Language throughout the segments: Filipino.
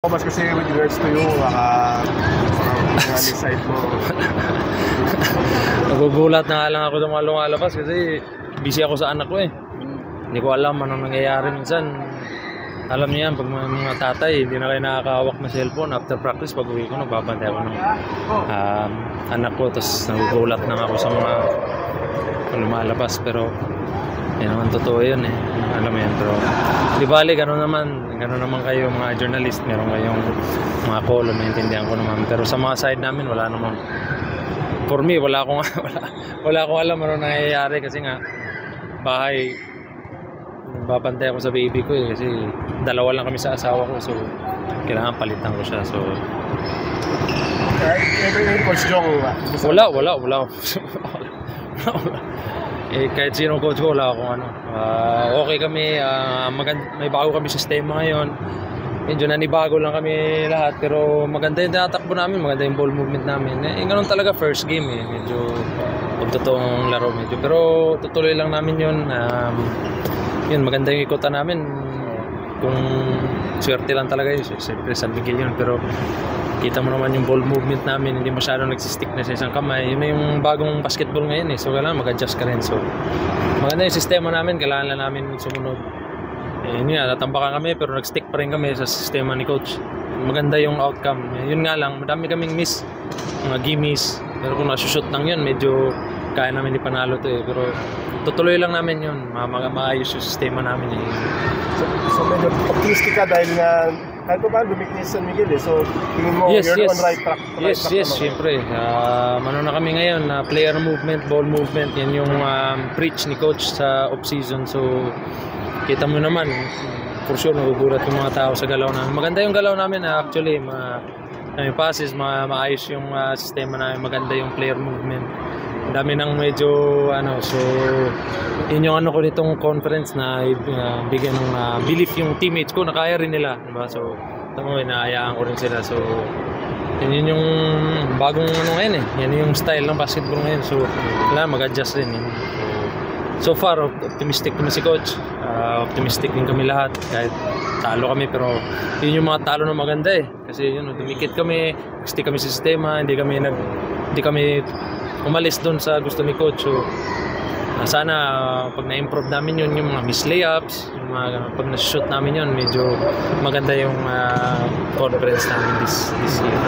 Mas kasi with regards to you, side mo. Nagugulat na nga lang ako ng mga lumalabas kasi busy ako sa anak ko eh. Hindi ko alam anong nangyayari minsan. Alam niyo yan, pag mga tatay, hindi na kayo nakakahawak ng cellphone. After practice, pag uwi ko, nagbabantay ako ng anak ko. Tapos nagugulat na ako sa mga lumalabas. Pero yan naman, totoo yun eh. Alam mo yan, pero di bali, gano'n naman kayo mga journalist. Meron kayong mga column, maintindihan ko naman. Pero sa mga side namin, wala naman. For me, wala akong alam ano nangyayari kasi nga bahay, babantay ako sa baby ko eh, kasi dalawa lang kami sa asawa ko, so kailangan palitan ko siya. So wala eh, kahit sinong coach ko, wala akong okay kami, may bago kami sistema ngayon. Medyo nanibago lang kami lahat, pero maganda yung tinatakbo namin, maganda yung ball movement namin. Eh, ganun talaga first game eh, medyo pagtotoong laro medyo. Pero tutuloy lang namin yun. Yun, maganda yung ikutan namin. Kung swerte lang talaga yun, siyempre San Miguel yun. Pero kita mo naman yung ball movement namin, hindi masyadong nagsistick na sa isang kamay. Yun na yung bagong basketball ngayon eh, so kailangan mag-adjust ka rin. So maganda yung sistema namin, kailangan lang namin sumunod. Yun nga, natambakan kami pero nag-stick pa rin kami sa sistema ni coach. Maganda yung outcome. Yun nga lang, madami kaming miss, mga gimmies. Pero kung nasushoot lang yun, medyo kaya namin di panalo to eh. Pero tutuloy lang namin yun, maayos yung sistema namin eh. So medyo optimistic ka dahil nga kahit pa lumiknis San Miguel eh. So tingin mo you're on right track. Yes, syempre. Ano na kami ngayon, player movement, ball movement, yan yung preach ni coach sa off-season. So kita mo naman, for sure nagugulat yung mga tao sa galaw namin. Maganda yung galaw namin actually, may passes, maayos yung sistema namin, maganda yung player movement. Ang dami nang medyo so yun yung ko nitong conference na bigyan ng belief yung teammates ko na kaya rin nila, diba? So inaayaan ko rin sila. So yun yung bagong ngayon eh, yan yung style ng basketball ngayon. So kailangan mag-adjust rin eh. So far, optimistic naman si coach. Optimistic din kami lahat. Kahit talo kami, pero yun yung mga talo na maganda eh. Kasi yun, dumikit kami, stick kami sa sistema, hindi kami umalis doon sa gusto ni coach. So sana pag na-improve namin yun, yung mga miss layups, yung mga, pag na-shoot namin yun, medyo maganda yung conference namin this year.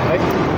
Right.